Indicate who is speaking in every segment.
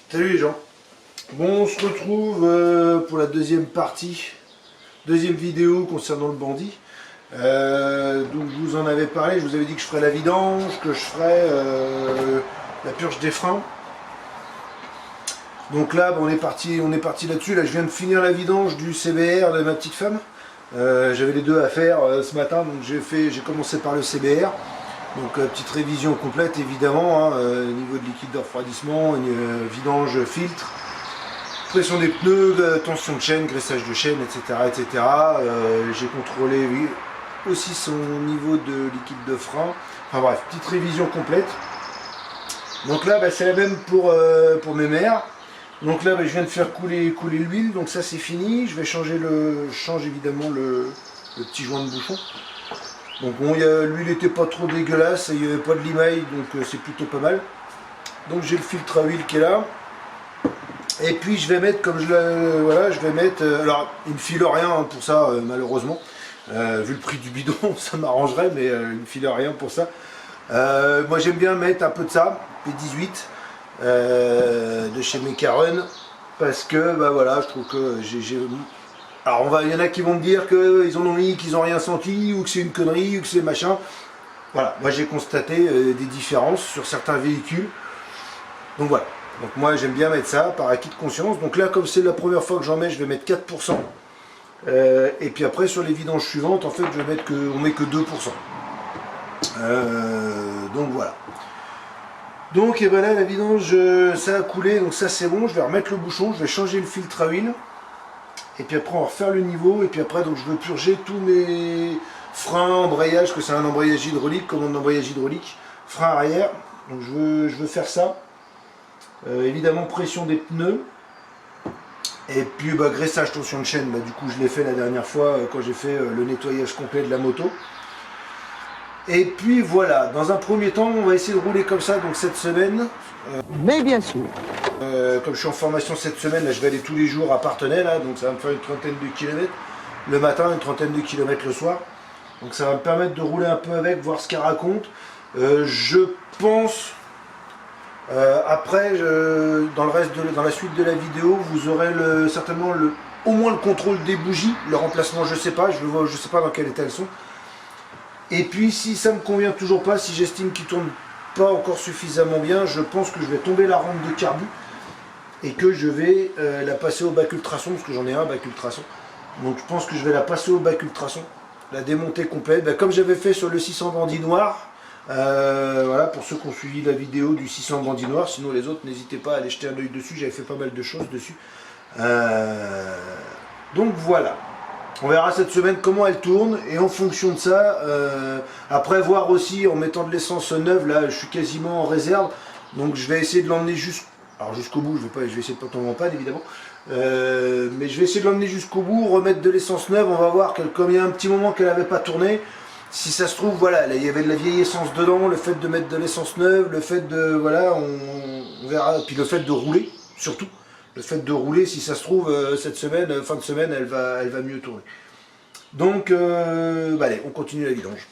Speaker 1: Salut les gens. Bon, on se retrouve pour la deuxième partie, deuxième vidéo concernant le bandit. Donc je vous en avais parlé, je vous avais dit que je ferais la vidange, que je ferais la purge des freins. Donc là, on est parti là-dessus. Là, je viens de finir la vidange du CBR de ma petite femme. J'avais les deux à faire ce matin, donc j'ai commencé par le CBR. Donc petite révision complète évidemment, hein, niveau de liquide de refroidissement, vidange filtre, pression des pneus, tension de chaîne, graissage de chaîne, etc. etc. J'ai contrôlé aussi son niveau de liquide de frein. Enfin bref, petite révision complète. Donc là c'est la même pour mes mères. Donc là je viens de faire couler l'huile, donc ça c'est fini. Je vais changer je change évidemment le petit joint de bouchon. Donc bon, l'huile n'était pas trop dégueulasse, il n'y avait pas de limaille, donc c'est plutôt pas mal. Donc j'ai le filtre à huile qui est là. Et puis je vais mettre, comme je vais mettre, alors il me file rien hein, pour ça malheureusement. Vu le prix du bidon, ça m'arrangerait, mais il me file rien pour ça. Moi j'aime bien mettre un peu de ça, P18 de chez Mecaron, parce que bah voilà, je trouve que alors il y en a qui vont me dire qu'ils en ont mis, qu'ils n'ont rien senti, ou que c'est une connerie, ou que c'est machin. Voilà, moi j'ai constaté des différences sur certains véhicules. Donc voilà, donc moi j'aime bien mettre ça par acquis de conscience. Donc là, comme c'est la première fois que j'en mets, je vais mettre 4%. Et puis après sur les vidanges suivantes, en fait on met que 2%. Donc voilà. Donc et ben là la vidange ça a coulé, donc ça c'est bon, je vais remettre le bouchon, je vais changer le filtre à huile. Et puis après on va refaire le niveau, et puis après donc je veux purger tous mes freins, embrayage, que c'est un embrayage hydraulique, commande d'embrayage hydraulique, frein arrière, donc je veux faire ça. Évidemment pression des pneus, et puis graissage, tension de chaîne, du coup je l'ai fait la dernière fois quand j'ai fait le nettoyage complet de la moto. Et puis voilà, dans un premier temps on va essayer de rouler comme ça donc cette semaine.
Speaker 2: Mais bien sûr.
Speaker 1: Comme je suis en formation cette semaine, là, je vais aller tous les jours à Parthenay, là, donc ça va me faire une trentaine de kilomètres le matin, une trentaine de kilomètres le soir. Donc ça va me permettre de rouler un peu avec, voir ce qu'elle raconte. Je pense, après, dans la suite de la vidéo, vous aurez certainement au moins le contrôle des bougies. Le remplacement, je sais pas, je sais pas dans quel état elles sont. Et puis si ça me convient toujours pas, si j'estime qu'ils tournent pas encore suffisamment bien, je pense que je vais tomber la rampe de carbu et que je vais la passer au bac ultrason, parce que j'en ai un bac ultrason. Donc je pense que je vais la passer au bac ultrason, la démonter complète, comme j'avais fait sur le 600 bandit noir. Voilà, pour ceux qui ont suivi la vidéo du 600 bandit noir, sinon les autres n'hésitez pas à aller jeter un oeil dessus, j'avais fait pas mal de choses dessus. Donc voilà. On verra cette semaine comment elle tourne, et en fonction de ça, après voir aussi en mettant de l'essence neuve, là je suis quasiment en réserve, donc je vais essayer de l'emmener jusqu'au bout, je vais essayer de pas tomber en panne évidemment, mais je vais essayer de l'emmener jusqu'au bout, remettre de l'essence neuve, on va voir comme il y a un petit moment qu'elle n'avait pas tourné, si ça se trouve, voilà, là, il y avait de la vieille essence dedans, le fait de mettre de l'essence neuve, le fait de, voilà, on verra, et puis le fait de rouler, surtout. Le fait de rouler, si ça se trouve, cette semaine, fin de semaine, elle va mieux tourner. Donc, allez, on continue la vidange.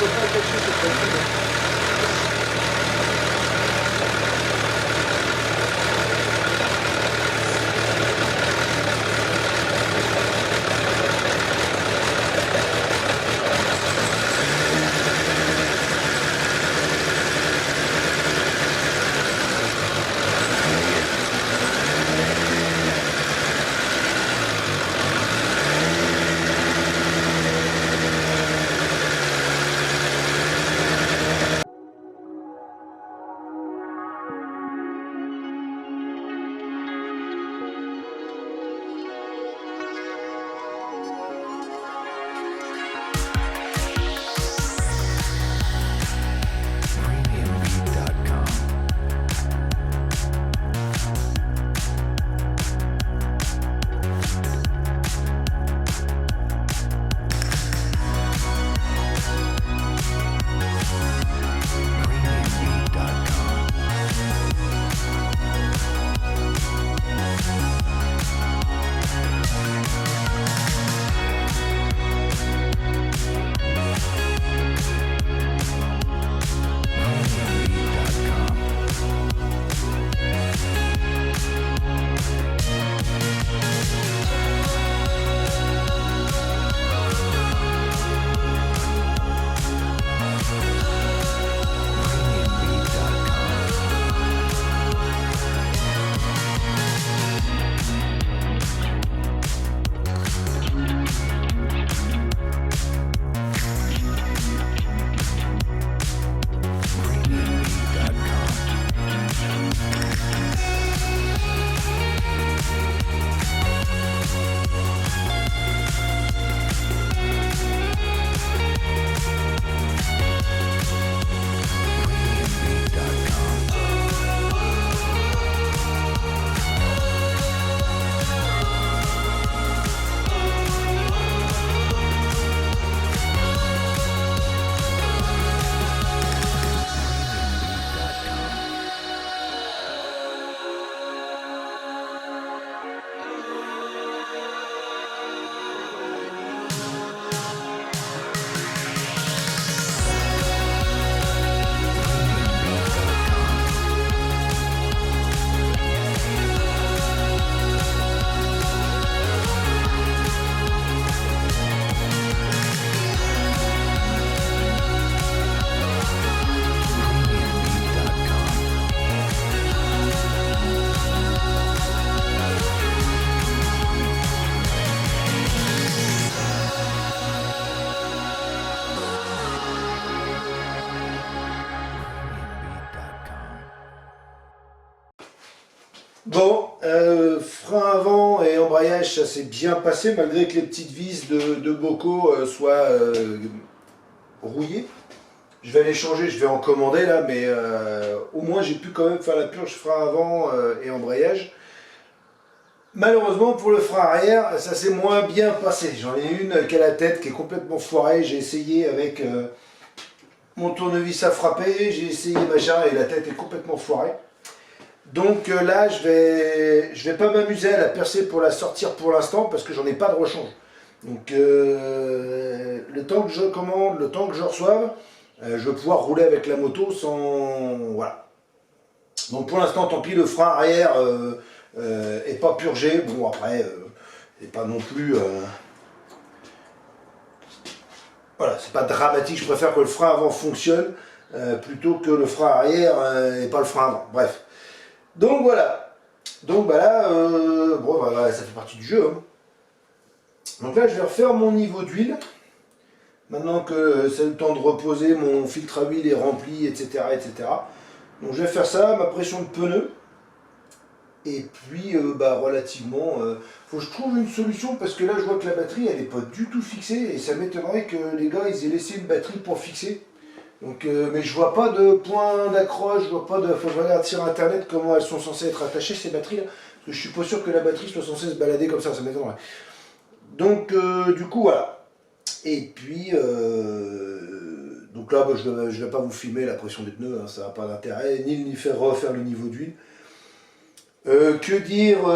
Speaker 1: peux pas cacher cette voiture. Bon, frein avant et embrayage, ça s'est bien passé malgré que les petites vis de Boko soient rouillées. Je vais les changer, je vais en commander là, mais au moins j'ai pu quand même faire la purge frein avant et embrayage. Malheureusement pour le frein arrière, ça s'est moins bien passé. J'en ai une qui a la tête qui est complètement foirée. J'ai essayé avec mon tournevis à frapper, j'ai essayé machin et la tête est complètement foirée. Donc là, je vais pas m'amuser à la percer pour la sortir pour l'instant parce que j'en ai pas de rechange. Donc le temps que je commande, le temps que je reçoive, je vais pouvoir rouler avec la moto sans... Voilà. Donc pour l'instant, tant pis, le frein arrière est pas purgé. Bon après, c'est pas non plus... Voilà, c'est pas dramatique. Je préfère que le frein avant fonctionne plutôt que le frein arrière et pas le frein avant. Bref. Donc voilà. Donc bah là, bon, bah, ça fait partie du jeu. Hein. Donc là, je vais refaire mon niveau d'huile. Maintenant que c'est le temps de reposer, mon filtre à huile est rempli, etc., etc. Donc je vais faire ça, ma pression de pneu. Et puis, bah, relativement, faut que je trouve une solution parce que là, je vois que la batterie, elle n'est pas du tout fixée et ça m'étonnerait que les gars, ils aient laissé une batterie pour fixer. Donc, mais je vois pas de point d'accroche, je vois pas de... Faut que je regarde sur internet comment elles sont censées être attachées ces batteries là. Parce que je suis pas sûr que la batterie soit censée se balader comme ça m'étonnerait. Donc, du coup, voilà. Et puis, donc là, bah, je vais pas vous filmer la pression des pneus, hein, ça n'a pas d'intérêt, ni faire refaire le niveau d'huile. Ouais, il en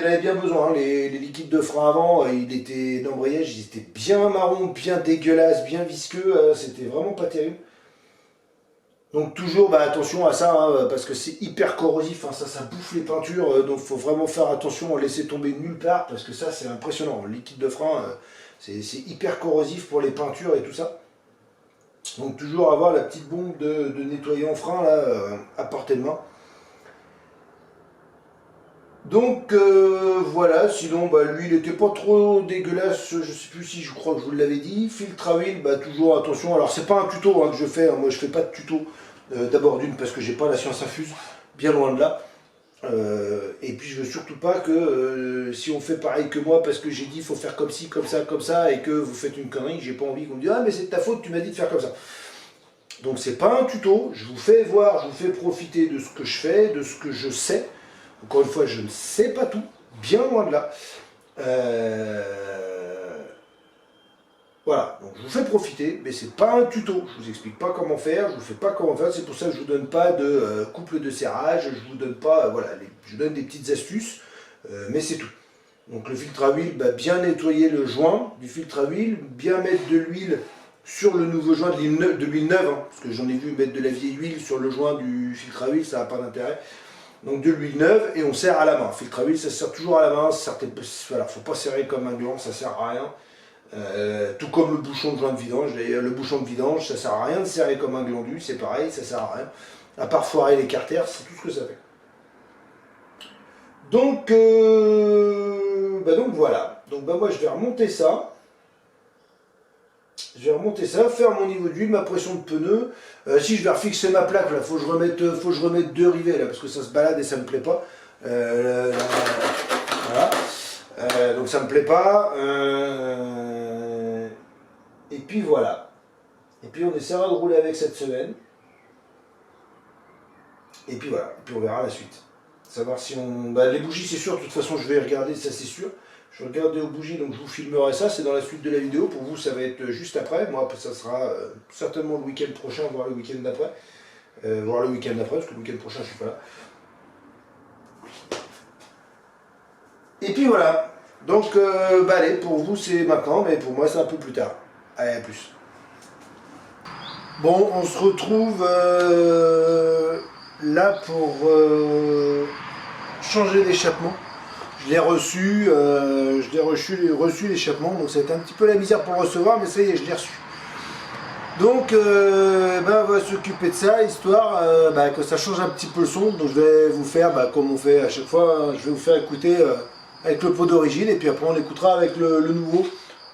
Speaker 1: avait bien besoin, hein. Les liquides de frein avant, d'embrayage, ils étaient bien marrons, bien dégueulasses, bien visqueux, c'était vraiment pas terrible. Donc toujours attention à ça, hein, parce que c'est hyper corrosif, hein, ça bouffe les peintures, donc faut vraiment faire attention, laisser tomber nulle part, parce que ça c'est impressionnant. Le liquide de frein, c'est hyper corrosif pour les peintures et tout ça. Donc toujours avoir la petite bombe de nettoyant frein là, à portée de main. Donc voilà, sinon lui il était pas trop dégueulasse, je sais plus si je crois que je vous l'avais dit. Filtre à huile, toujours attention, alors c'est pas un tuto, hein, que je fais, hein. Moi je fais pas de tuto, d'abord d'une parce que j'ai pas la science infuse, bien loin de là. Et puis je veux surtout pas que si on fait pareil que moi parce que j'ai dit il faut faire comme ci, comme ça, et que vous faites une connerie, j'ai pas envie qu'on me dise ah mais c'est de ta faute, tu m'as dit de faire comme ça. Donc c'est pas un tuto, je vous fais voir, je vous fais profiter de ce que je fais, de ce que je sais. Encore une fois, je ne sais pas tout, bien loin de là. Voilà, donc je vous fais profiter, mais c'est pas un tuto. Je vous explique pas comment faire, je vous fais pas comment faire. C'est pour ça que je vous donne pas de couple de serrage, je vous donne pas, je vous donne des petites astuces, mais c'est tout. Donc le filtre à huile, bien nettoyer le joint du filtre à huile, bien mettre de l'huile sur le nouveau joint, de l'huile neuve, hein, parce que j'en ai vu mettre de la vieille huile sur le joint du filtre à huile, ça n'a pas d'intérêt. Donc de l'huile neuve et on serre à la main. Filtre à huile, ça sert toujours à la main. Voilà, faut pas serrer comme un gland, ça sert à rien. Tout comme le bouchon de joint de vidange. D'ailleurs, le bouchon de vidange, ça sert à rien de serrer comme un glandu, c'est pareil, ça sert à rien. À part foirer les carters, c'est tout ce que ça fait. Donc, donc voilà. Donc moi je vais remonter ça. Je vais remonter ça, faire mon niveau d'huile, ma pression de pneu. Si je vais refixer ma plaque, là, faut que je remette deux rivets là, parce que ça se balade et ça me plaît pas. Voilà. Donc ça me plaît pas. Et puis voilà. Et puis on essaiera de rouler avec cette semaine. Et puis voilà. Et puis on verra la suite. Savoir si on. Les bougies c'est sûr, de toute façon je vais regarder, ça c'est sûr. Je regarde aux bougies, donc je vous filmerai ça, c'est dans la suite de la vidéo. Pour vous, ça va être juste après. Moi, ça sera certainement le week-end prochain, voire le week-end d'après. Voire le week-end d'après, parce que le week-end prochain, je suis pas là. Et puis voilà. Donc, allez, pour vous, c'est maintenant, mais pour moi, c'est un peu plus tard. Allez, à plus. Bon, on se retrouve là pour changer d'échappement. Je l'ai reçu l'échappement, donc ça a été un petit peu la misère pour le recevoir, mais ça y est, je l'ai reçu. Donc, on va s'occuper de ça, histoire que ça change un petit peu le son. Donc je vais vous faire, comme on fait à chaque fois, hein, je vais vous faire écouter avec le pot d'origine, et puis après on écoutera avec le nouveau.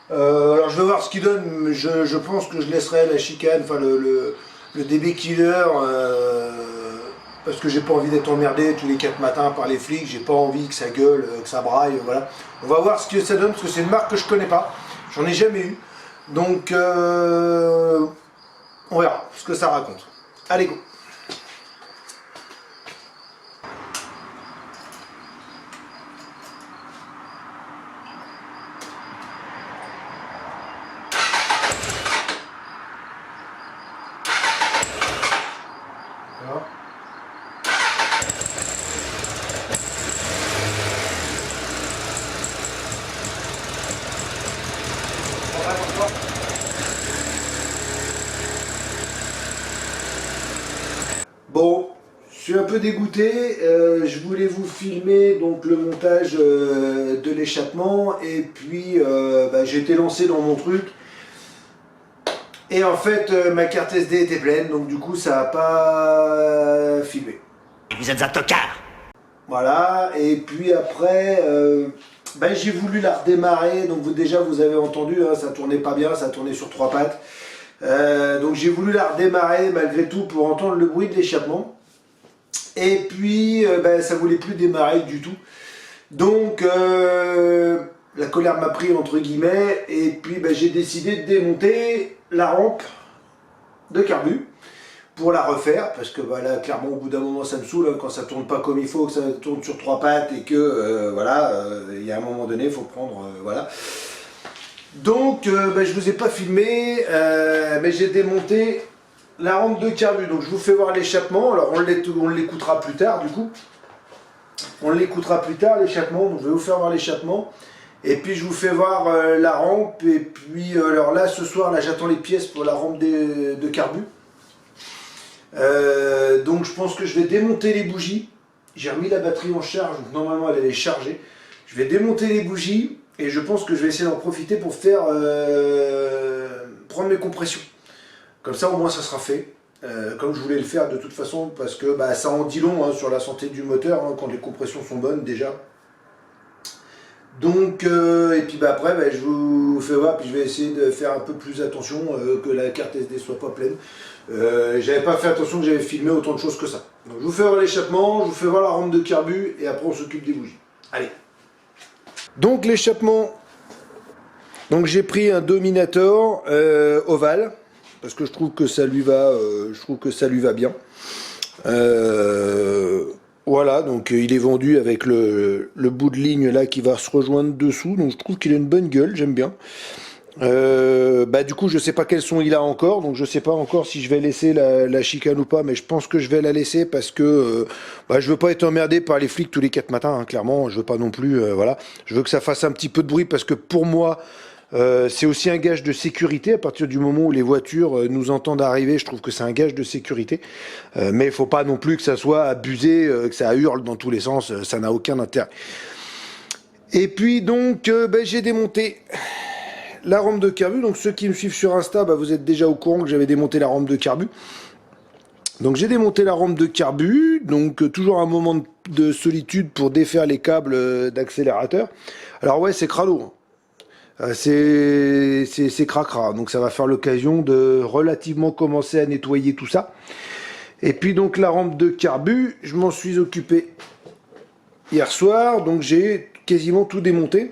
Speaker 1: Alors je vais voir ce qu'il donne, mais je pense que je laisserai la chicane, enfin le DB Killer, parce que j'ai pas envie d'être emmerdé tous les 4 matins par les flics, j'ai pas envie que ça gueule, que ça braille, voilà. On va voir ce que ça donne, parce que c'est une marque que je connais pas, j'en ai jamais eu. Donc on verra ce que ça raconte. Allez, go! Bon, je suis un peu dégoûté, je voulais vous filmer donc le montage de l'échappement et puis j'ai été lancé dans mon truc et en fait ma carte SD était pleine, donc du coup ça n'a pas filmé.
Speaker 2: Vous êtes un tocard!
Speaker 1: Voilà, et puis après j'ai voulu la redémarrer, donc déjà vous avez entendu, hein, ça tournait pas bien, ça tournait sur 3 pattes. Donc j'ai voulu la redémarrer malgré tout pour entendre le bruit de l'échappement. Et puis ça voulait plus démarrer du tout. Donc la colère m'a pris entre guillemets. Et puis j'ai décidé de démonter la rampe de carbu pour la refaire. Parce que là clairement au bout d'un moment ça me saoule, hein, quand ça tourne pas comme il faut, que ça tourne sur 3 pattes et que il y a un moment donné il faut prendre voilà. Donc je vous ai pas filmé, mais j'ai démonté la rampe de carbu. Donc je vous fais voir l'échappement. Alors on l'écoutera plus tard du coup. On l'écoutera plus tard, l'échappement, donc je vais vous faire voir l'échappement. Et puis je vous fais voir la rampe, et puis alors là, ce soir, là j'attends les pièces pour la rampe de carbu. Donc je pense que je vais démonter les bougies. J'ai remis la batterie en charge, donc normalement elle est chargée. Je vais démonter les bougies, et je pense que je vais essayer d'en profiter pour faire prendre mes compressions. Comme ça au moins ça sera fait. Comme je voulais le faire de toute façon, parce que bah, ça en dit long hein, sur la santé du moteur, hein, quand les compressions sont bonnes déjà. Donc, et puis bah, après, bah, je vous fais voir, puis je vais essayer de faire un peu plus attention, que la carte SD soit pas pleine. J'avais pas fait attention que j'avais filmé autant de choses que ça. Donc je vous fais voir l'échappement, je vous fais voir la rampe de carbu, et après on s'occupe des bougies. Allez. Donc l'échappement, donc j'ai pris un Dominator ovale, parce que je trouve que ça lui va, bien. Voilà, donc il est vendu avec le bout de ligne là qui va se rejoindre dessous, donc je trouve qu'il a une bonne gueule, j'aime bien. Bah du coup je sais pas quel son il a encore, donc je sais pas encore si je vais laisser la chicane ou pas, mais je pense que je vais la laisser parce que bah, je veux pas être emmerdé par les flics tous les 4 matins, hein, clairement, je veux pas non plus, voilà. Je veux que ça fasse un petit peu de bruit parce que pour moi, c'est aussi un gage de sécurité. À partir du moment où les voitures nous entendent arriver, je trouve que c'est un gage de sécurité. Mais il ne faut pas non plus que ça soit abusé, que ça hurle dans tous les sens, ça n'a aucun intérêt. Et puis donc, ben, j'ai démonté la rampe de carbu. Donc ceux qui me suivent sur Insta, ben, vous êtes déjà au courant que j'avais démonté la rampe de carbu. Donc j'ai démonté la rampe de carbu, donc toujours un moment de solitude pour défaire les câbles d'accélérateur. Alors ouais, c'est crado. C'est cracra, donc ça va faire l'occasion de relativement commencer à nettoyer tout ça. Et puis donc la rampe de carbu, je m'en suis occupé hier soir, donc j'ai quasiment tout démonté.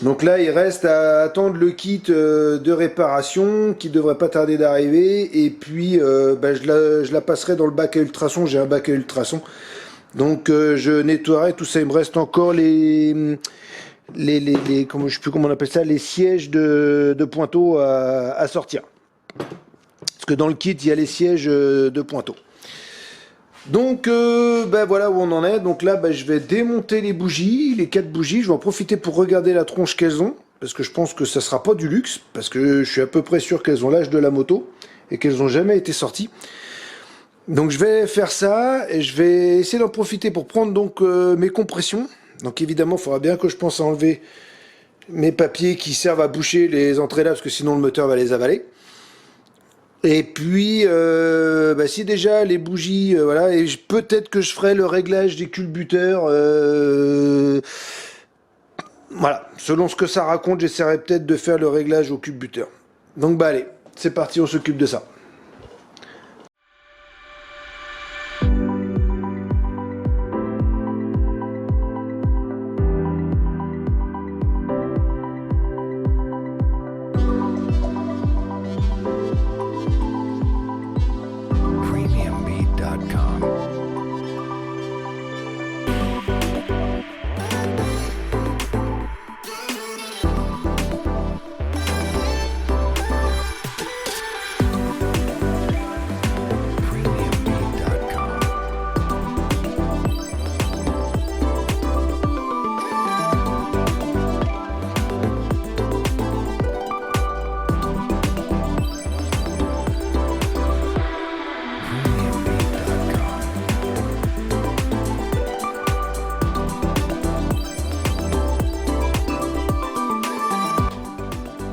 Speaker 1: Donc là il reste à attendre le kit de réparation qui devrait pas tarder d'arriver, et puis bah, je la passerai dans le bac à ultrasons. J'ai un bac à ultrasons, donc je nettoierai tout ça. Il me reste encore comment, je sais plus comment on appelle ça, les sièges de pointeau à sortir. Parce que dans le kit, il y a les sièges de pointeau. Donc, ben voilà où on en est. Donc là, ben, je vais démonter les bougies, les 4 bougies. Je vais en profiter pour regarder la tronche qu'elles ont. Parce que je pense que ça sera pas du luxe. Parce que je suis à peu près sûr qu'elles ont l'âge de la moto. Et qu'elles n'ont jamais été sorties. Donc je vais faire ça. Et je vais essayer d'en profiter pour prendre donc mes compressions. Donc évidemment, il faudra bien que je pense à enlever mes papiers qui servent à boucher les entrées là, parce que sinon le moteur va les avaler. Et puis, bah, si déjà les bougies, voilà, et peut-être que je ferai le réglage des culbuteurs. Voilà, selon ce que ça raconte, j'essaierai peut-être de faire le réglage au culbuteur. Donc bah allez, c'est parti, on s'occupe de ça.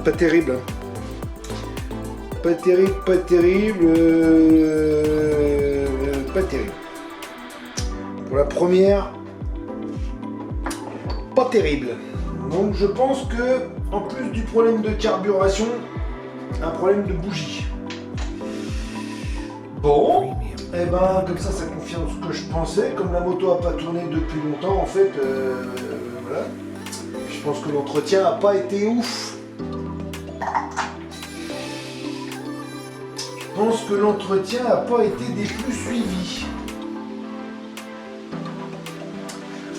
Speaker 1: Pas terrible. Pas terrible, pas terrible. Pas terrible. Pour la première, pas terrible. Donc je pense que, en plus du problème de carburation, un problème de bougie. Bon, et ben comme ça confirme ce que je pensais. Comme la moto a pas tourné depuis longtemps, en fait, voilà. Je pense que l'entretien a pas été ouf. Je pense que l'entretien n'a pas été des plus suivis.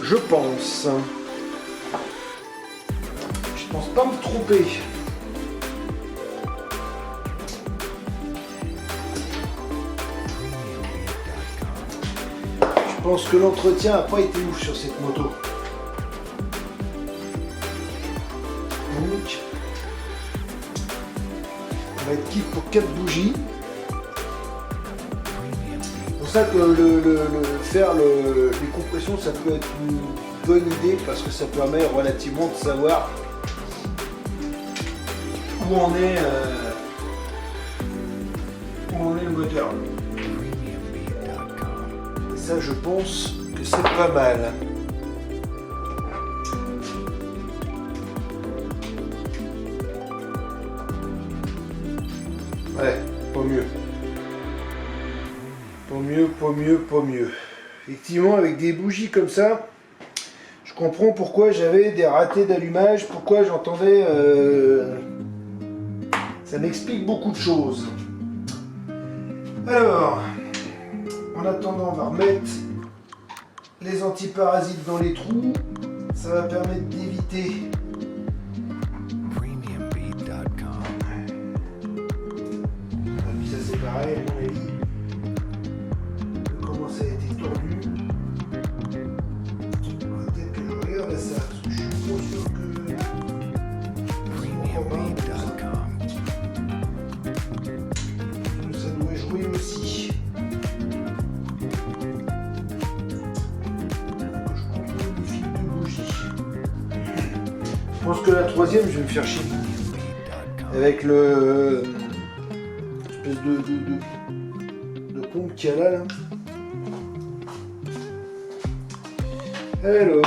Speaker 1: Je pense. Je pense pas me tromper. Je pense que l'entretien n'a pas été ouf sur cette moto. Donc, on va être quitte pour 4 bougies. C'est pour ça que faire les compressions, ça peut être une bonne idée parce que ça permet relativement de savoir où en est le moteur. Et ça, je pense que c'est pas mal. Ouais, pas mieux. Pas mieux. Effectivement, avec des bougies comme ça, je comprends pourquoi j'avais des ratés d'allumage, pourquoi j'entendais... Ça m'explique beaucoup de choses. Alors, en attendant, on va remettre les antiparasites dans les trous. Ça va permettre d'éviter... Pareil, à mon avis, comment ça a été tordu. Peut-être que je regarde ça, parce que je suis pas sûr que... Ça doit jouer aussi. Que je contrôle les fils de bougie. Je pense que la troisième, je vais me faire chier. Avec le... de pompe qu'il y a là. Alors,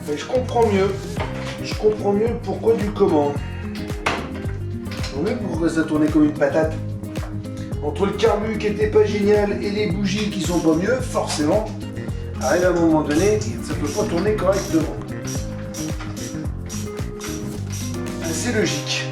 Speaker 1: mais je comprends mieux pourquoi du comment. Je comprends mieux pourquoi ça tournait comme une patate. Entre le carbu qui était pas génial et les bougies qui sont pas mieux, forcément, arrive à un moment donné, ça peut pas tourner correctement. C'est logique.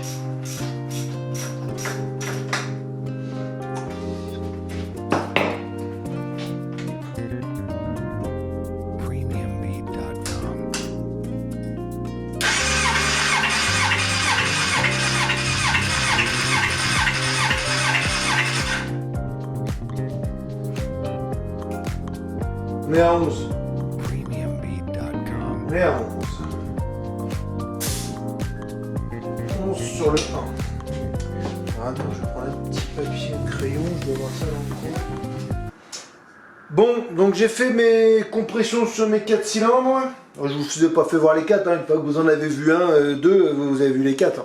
Speaker 1: On est à 11. On est à 11. 11 sur le 1. Attends, je prends un petit papier de crayon, je dois voir ça dans le coin. Bon, donc j'ai fait mes compressions sur mes 4 cylindres. Je vous ai pas fait voir les 4, hein. Une fois que vous en avez vu un, 2, vous avez vu les 4. Hein.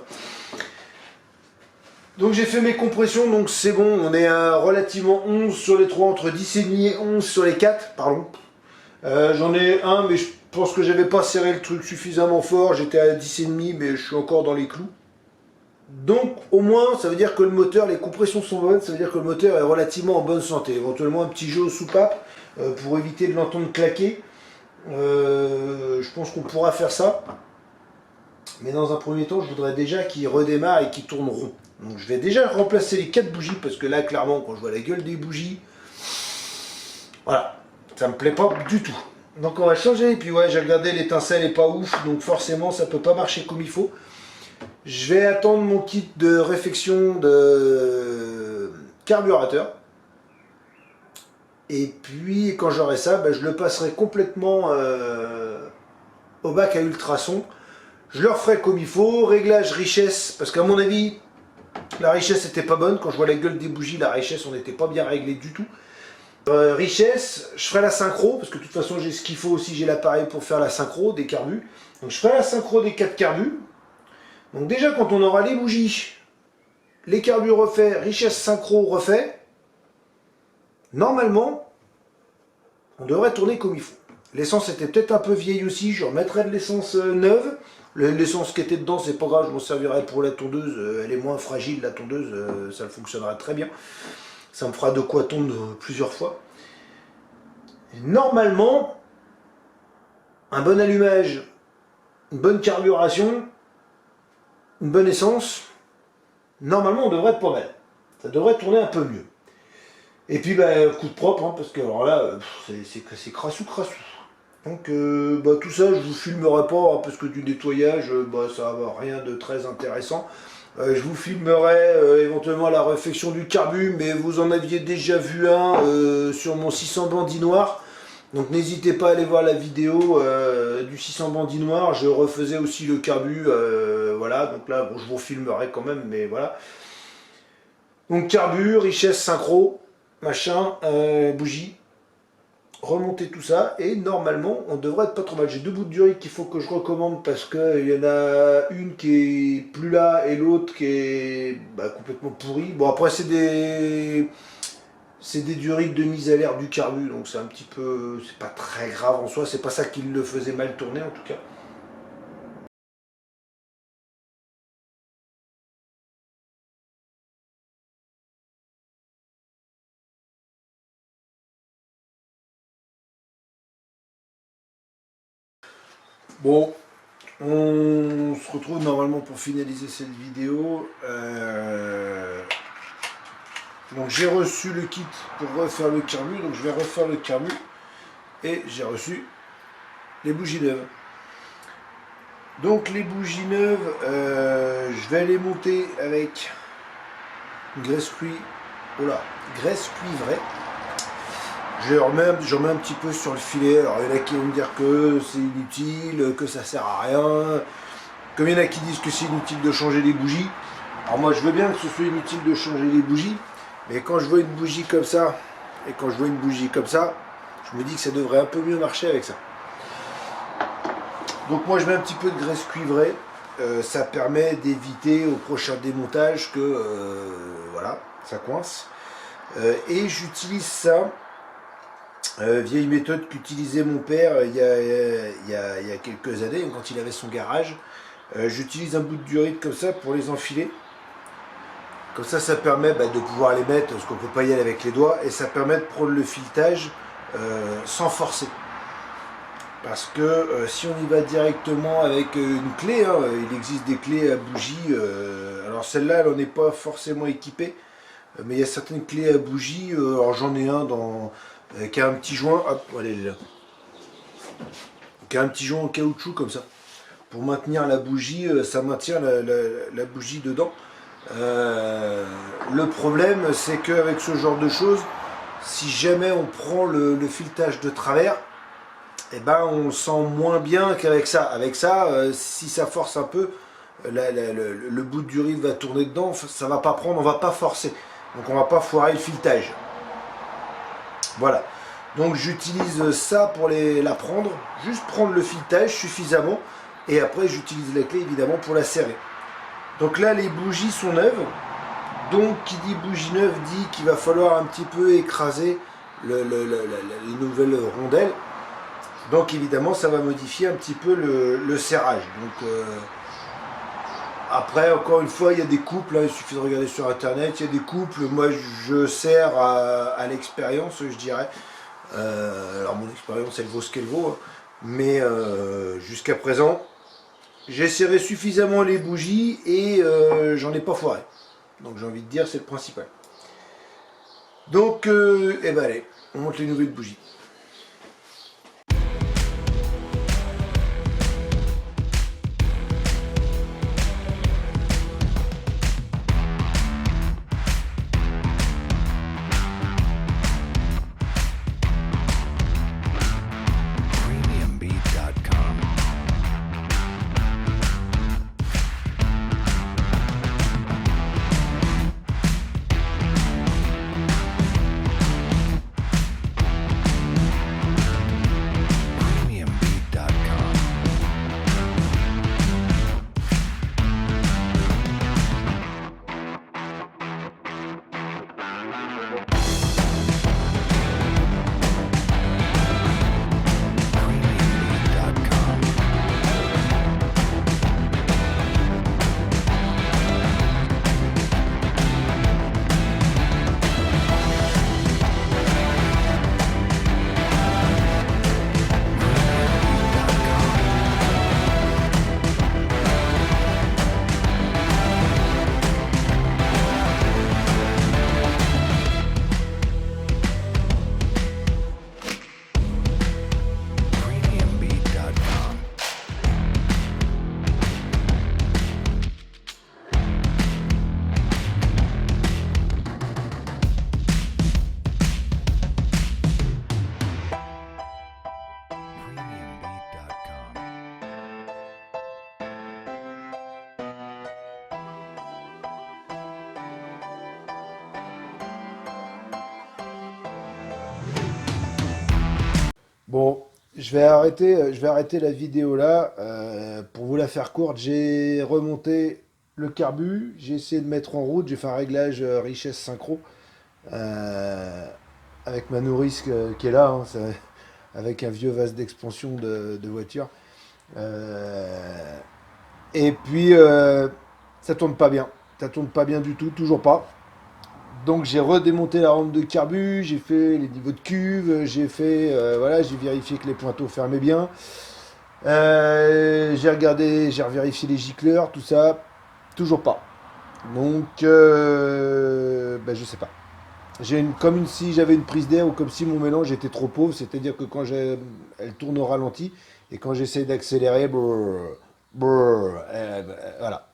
Speaker 1: Donc j'ai fait mes compressions, donc c'est bon, on est à relativement 11 sur les 3, entre 10,5 et 11 sur les 4, pardon. J'en ai un, mais je pense que j'avais pas serré le truc suffisamment fort, j'étais à 10,5, mais je suis encore dans les clous. Donc au moins, ça veut dire que le moteur, les compressions sont bonnes, ça veut dire que le moteur est relativement en bonne santé. Éventuellement un petit jeu aux soupapes pour éviter de l'entendre claquer. Je pense qu'on pourra faire ça. Mais dans un premier temps, je voudrais déjà qu'il redémarre et qu'il tourne rond. Donc je vais déjà remplacer les 4 bougies, parce que là, clairement, quand je vois la gueule des bougies, voilà, ça me plaît pas du tout. Donc on va changer, et puis ouais, j'ai regardé, l'étincelle est pas ouf, donc forcément ça peut pas marcher comme il faut. Je vais attendre mon kit de réfection de carburateur. Et puis quand j'aurai ça, je le passerai complètement au bac à ultrasons. Je le referai comme il faut, réglage richesse, parce qu'à mon avis, la richesse n'était pas bonne. Quand je vois la gueule des bougies, la richesse, on n'était pas bien réglé du tout. Richesse, je ferai la synchro, parce que de toute façon j'ai ce qu'il faut aussi, j'ai l'appareil pour faire la synchro des carbus. Donc je ferai la synchro des 4 carbus. Donc déjà quand on aura les bougies, les carbus refaits, richesse synchro refait, normalement, on devrait tourner comme il faut. L'essence était peut-être un peu vieille aussi, je remettrai de l'essence neuve. L'essence qui était dedans, c'est pas grave, je m'en servirai pour la tondeuse, elle est moins fragile la tondeuse, ça fonctionnera très bien. Ça me fera de quoi tondre plusieurs fois. Et normalement, un bon allumage, une bonne carburation, une bonne essence, normalement on devrait être pas mal. Ça devrait tourner un peu mieux. Et puis coup de propre, hein, parce que alors là, c'est crassou. Donc tout ça, je vous filmerai pas, hein, parce que du nettoyage, ça va rien de très intéressant. Je vous filmerai éventuellement la réfection du carbu, mais vous en aviez déjà vu un sur mon 600 bandit noir. Donc n'hésitez pas à aller voir la vidéo du 600 bandit noir. Je refaisais aussi le carbu, voilà. Donc là, bon, je vous filmerai quand même, mais voilà. Donc carbu, richesse, synchro, machin, bougie. Remonter tout ça et normalement on devrait être pas trop mal. J'ai 2 bouts de durite qu'il faut que je recommande parce qu'il y en a une qui est plus là et l'autre qui est complètement pourrie. Bon après c'est des durites de mise à l'air du carbu, donc c'est un petit peu, c'est pas très grave en soi, c'est pas ça qui le faisait mal tourner en tout cas. Bon, on se retrouve normalement pour finaliser cette vidéo. Donc j'ai reçu le kit pour refaire le carbu, donc je vais refaire le carbu. Et j'ai reçu les bougies neuves. Donc les bougies neuves, je vais les monter avec une graisse graisse cuivrée. J'en mets un petit peu sur le filet. Alors il y en a qui vont me dire que c'est inutile, que ça sert à rien. Comme il y en a qui disent que c'est inutile de changer les bougies. Alors moi je veux bien que ce soit inutile de changer les bougies. Mais quand je vois une bougie comme ça, et quand je vois une bougie comme ça, je me dis que ça devrait un peu mieux marcher avec ça. Donc moi je mets un petit peu de graisse cuivrée. Ça permet d'éviter au prochain démontage que voilà, ça coince. Et j'utilise ça. Vieille méthode qu'utilisait mon père il y a quelques années, quand il avait son garage. J'utilise un bout de durite comme ça pour les enfiler. Comme ça permet de pouvoir les mettre, parce qu'on ne peut pas y aller avec les doigts, et ça permet de prendre le filetage sans forcer. Parce que si on y va directement avec une clé, hein, il existe des clés à bougie, alors celle-là elle n'en est pas forcément équipée, mais il y a certaines clés à bougie, alors j'en ai un qui a un petit joint, hop, allez là, qui a un petit joint en caoutchouc comme ça, pour maintenir la bougie, ça maintient la bougie dedans. Le problème c'est qu'avec ce genre de choses, si jamais on prend le filetage de travers, et on sent moins bien qu'avec ça. Avec ça, si ça force un peu, le bout de durite va tourner dedans, ça va pas prendre, on va pas forcer. Donc on va pas foirer le filetage. Voilà. Donc j'utilise ça pour la prendre, juste prendre le filetage suffisamment, et après j'utilise la clé évidemment pour la serrer. Donc là les bougies sont neuves, donc qui dit bougie neuve dit qu'il va falloir un petit peu écraser les nouvelles rondelles. Donc évidemment ça va modifier un petit peu le serrage. Donc après encore une fois il y a des couples, hein, il suffit de regarder sur internet, il y a des couples, moi je sers à l'expérience je dirais. Alors mon expérience elle vaut ce qu'elle vaut, hein. Mais jusqu'à présent j'ai serré suffisamment les bougies et j'en ai pas foiré. Donc j'ai envie de dire c'est le principal. Donc allez, on monte les nouvelles bougies. Bon, je vais arrêter la vidéo là. Pour vous la faire courte, j'ai remonté le carbu, j'ai essayé de mettre en route, j'ai fait un réglage richesse synchro euh, avec ma nourrice qui est là, hein, avec un vieux vase d'expansion de voiture. Euh, et puis ça tourne pas bien, ça tourne pas bien du tout, toujours pas. Donc j'ai redémonté la rampe de carbu, j'ai fait les niveaux de cuve, j'ai fait voilà, j'ai vérifié que les pointeaux fermaient bien. J'ai regardé, j'ai vérifié les gicleurs, tout ça, toujours pas. Donc je sais pas. Comme si j'avais une prise d'air ou comme si mon mélange était trop pauvre, c'est-à-dire que elle tourne au ralenti et quand j'essaie d'accélérer, voilà.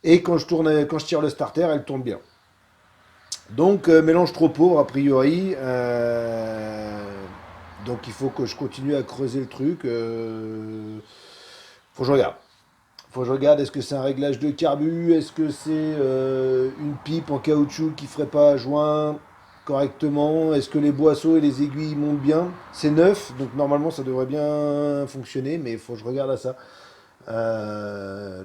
Speaker 1: Et quand je tire le starter, elle tourne bien. Donc, mélange trop pauvre a priori. Donc, il faut que je continue à creuser le truc. Faut que je regarde. Faut que je regarde, est-ce que c'est un réglage de carbu? Est-ce que c'est une pipe en caoutchouc qui ferait pas joint correctement? Est-ce que les boisseaux et les aiguilles montent bien? C'est neuf, donc normalement ça devrait bien fonctionner, mais il faut que je regarde à ça.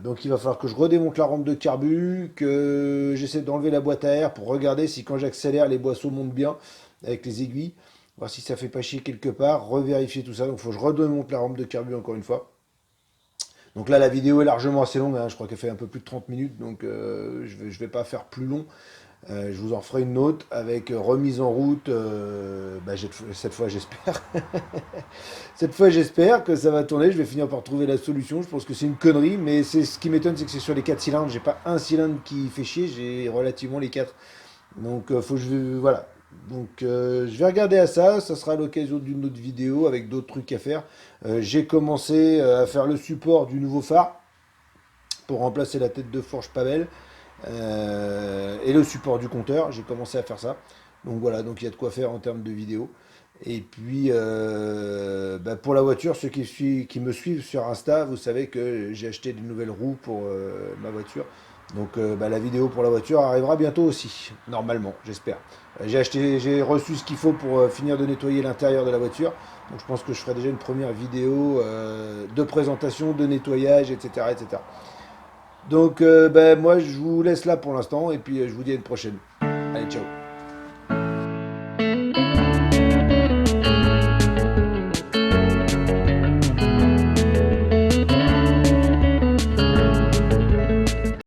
Speaker 1: Donc il va falloir que je redémonte la rampe de carbu, que j'essaie d'enlever la boîte à air pour regarder si quand j'accélère les boisseaux montent bien avec les aiguilles, voir si ça fait pas chier quelque part, revérifier tout ça. Donc il faut que je redémonte la rampe de carbu encore une fois. Donc là la vidéo est largement assez longue, hein. Je crois qu'elle fait un peu plus de 30 minutes, donc je vais pas faire plus long. Je vous en ferai une autre avec remise en route. Cette fois j'espère. Cette fois, j'espère que ça va tourner. Je vais finir par trouver la solution. Je pense que c'est une connerie, mais c'est ce qui m'étonne, c'est que c'est sur les 4 cylindres. J'ai pas un cylindre qui fait chier, j'ai relativement les 4. Donc, faut que voilà. Donc, je vais regarder à ça. Ça sera l'occasion d'une autre vidéo avec d'autres trucs à faire. J'ai commencé à faire le support du nouveau phare pour remplacer la tête de fourche Pavel et le support du compteur. J'ai commencé à faire ça. Donc voilà, donc il y a de quoi faire en termes de vidéo. Et puis pour la voiture, ceux qui me suivent sur Insta, vous savez que j'ai acheté des nouvelles roues pour ma voiture. Donc la vidéo pour la voiture arrivera bientôt aussi, normalement, j'espère. J'ai reçu ce qu'il faut pour finir de nettoyer l'intérieur de la voiture. Donc je pense que je ferai déjà une première vidéo de présentation, de nettoyage, etc. etc. Donc moi je vous laisse là pour l'instant et puis je vous dis à une prochaine. Allez, ciao.